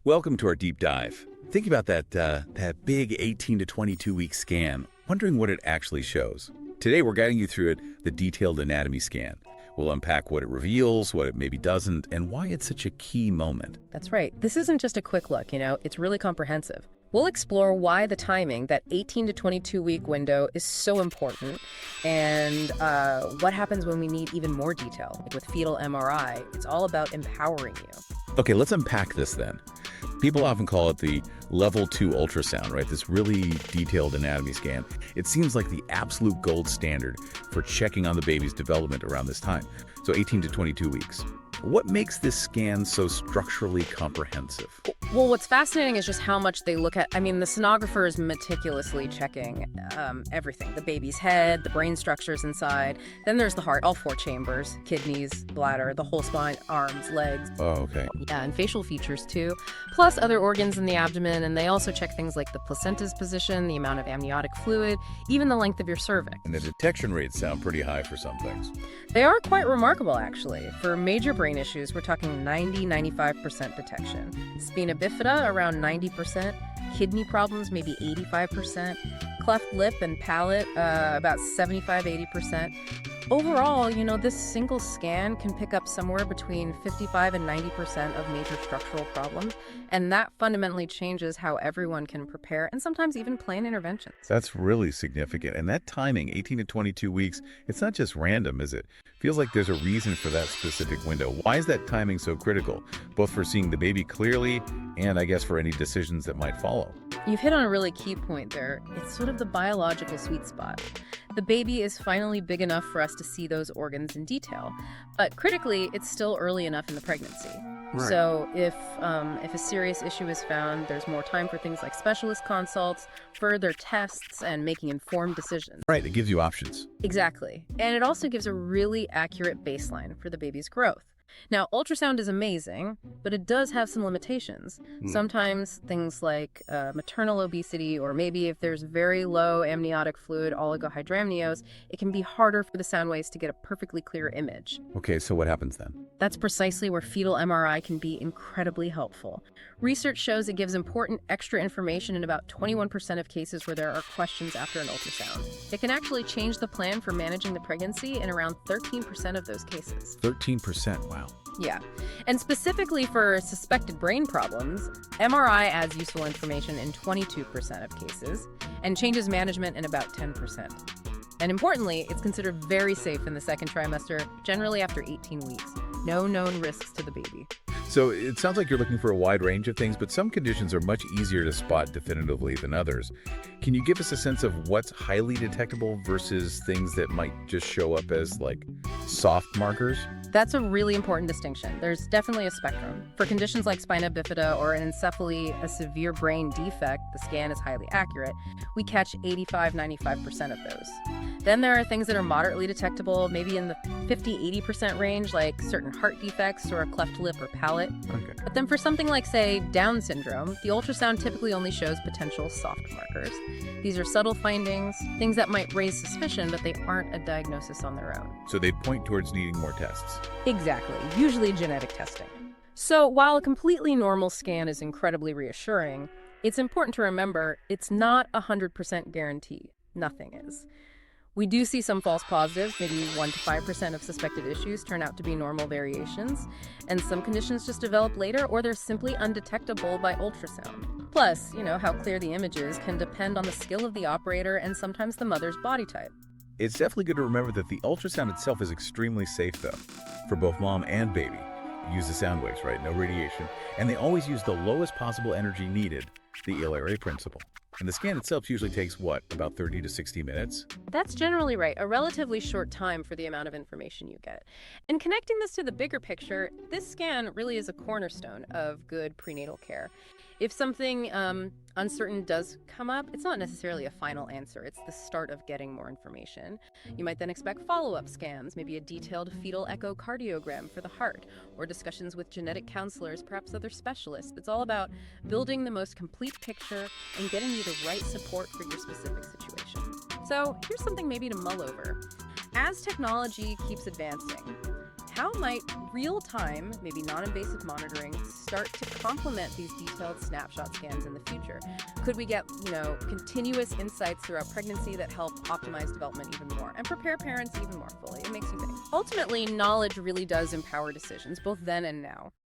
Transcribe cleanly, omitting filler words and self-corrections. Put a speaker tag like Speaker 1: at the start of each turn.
Speaker 1: Welcome to our deep dive. Think about that big 18 to 22 week scan, wondering what it actually shows. Today we're guiding you through the detailed anatomy scan. We'll unpack what it reveals, what it maybe doesn't, and why it's such a key moment.
Speaker 2: That's right. This isn't just a quick look, it's really comprehensive. We'll explore why the timing, that 18 to 22 week window, is so important, and what happens when we need even more detail. Like with fetal MRI, it's all about empowering you.
Speaker 1: Okay, let's unpack this then. People often call it the level 2 ultrasound, right? This really detailed anatomy scan. It seems like the absolute gold standard for checking on the baby's development around this time. So 18 to 22 weeks. What makes this scan so structurally comprehensive?
Speaker 2: Well, what's fascinating is just how much they look at. The sonographer is meticulously checking everything. The baby's head, the brain structures inside. Then there's the heart, all 4 chambers, kidneys, bladder, the whole spine, arms, legs.
Speaker 1: Oh, okay.
Speaker 2: Yeah, and facial features too, plus other organs in the abdomen. And they also check things like the placenta's position, the amount of amniotic fluid, even the length of your cervix.
Speaker 1: And the detection rates sound pretty high for some things.
Speaker 2: They are quite remarkable, actually. For major brain issues, we're talking 90-95% detection. Spina bifida, around 90%. Kidney problems, maybe 85%. Cleft lip and palate, about 75-80%. Overall, this single scan can pick up somewhere between 55 and 90% of major structural problems, and that fundamentally changes how everyone can prepare and sometimes even plan interventions.
Speaker 1: That's really significant. And that timing, 18 to 22 weeks, it's not just random, is it? Feels like there's a reason for that specific window. Why is that timing so critical, both for seeing the baby clearly and I guess for any decisions that might follow?
Speaker 2: You've hit on a really key point there. It's sort of the biological sweet spot. The baby is finally big enough for us to see those organs in detail, but critically, it's still early enough in the pregnancy.
Speaker 1: Right.
Speaker 2: So if a serious issue is found, there's more time for things like specialist consults, further tests, and making informed decisions.
Speaker 1: Right, it gives you options.
Speaker 2: Exactly. And it also gives a really accurate baseline for the baby's growth. Now, ultrasound is amazing, but it does have some limitations. Sometimes things like maternal obesity, or maybe if there's very low amniotic fluid, oligohydramnios, it can be harder for the sound waves to get a perfectly clear image.
Speaker 1: Okay, so what happens then?
Speaker 2: That's precisely where fetal MRI can be incredibly helpful. Research shows it gives important extra information in about 21% of cases where there are questions after an ultrasound. It can actually change the plan for managing the pregnancy in around 13% of those cases.
Speaker 1: 13%, wow.
Speaker 2: Yeah. And specifically for suspected brain problems, MRI adds useful information in 22% of cases and changes management in about 10%. And importantly, it's considered very safe in the second trimester, generally after 18 weeks. No known risks to the baby.
Speaker 1: So it sounds like you're looking for a wide range of things, but some conditions are much easier to spot definitively than others. Can you give us a sense of what's highly detectable versus things that might just show up as like soft markers?
Speaker 2: That's a really important distinction. There's definitely a spectrum. For conditions like spina bifida or an encephaly, a severe brain defect, the scan is highly accurate. We catch 85-95% of those. Then there are things that are moderately detectable, maybe in the 50-80% range, like certain heart defects or a cleft lip or palate.
Speaker 1: Okay.
Speaker 2: But then for something like, say, Down syndrome, the ultrasound typically only shows potential soft markers. These are subtle findings, things that might raise suspicion, but they aren't a diagnosis on their own.
Speaker 1: So they point towards needing more tests.
Speaker 2: Exactly, usually genetic testing. So while a completely normal scan is incredibly reassuring, it's important to remember it's not a 100% guarantee. Nothing is. We do see some false positives, maybe 1 to 5% of suspected issues turn out to be normal variations, and some conditions just develop later or they're simply undetectable by ultrasound. Plus, how clear the image is can depend on the skill of the operator and sometimes the mother's body type.
Speaker 1: It's definitely good to remember that the ultrasound itself is extremely safe, though, for both mom and baby. Use the sound waves, right? No radiation. And they always use the lowest possible energy needed, the LRA principle. And the scan itself usually takes, about 30 to 60 minutes?
Speaker 2: That's generally right, a relatively short time for the amount of information you get. And connecting this to the bigger picture, this scan really is a cornerstone of good prenatal care. If something uncertain does come up, it's not necessarily a final answer. It's the start of getting more information. You might then expect follow-up scans, maybe a detailed fetal echocardiogram for the heart, or discussions with genetic counselors, perhaps other specialists. It's all about building the most complete picture and getting you the right support for your specific situation. So here's something maybe to mull over. As technology keeps advancing, how might real-time, maybe non-invasive monitoring start to complement these detailed snapshot scans in the future? Could we get, continuous insights throughout pregnancy that help optimize development even more and prepare parents even more fully? It makes you think. Ultimately, knowledge really does empower decisions, both then and now.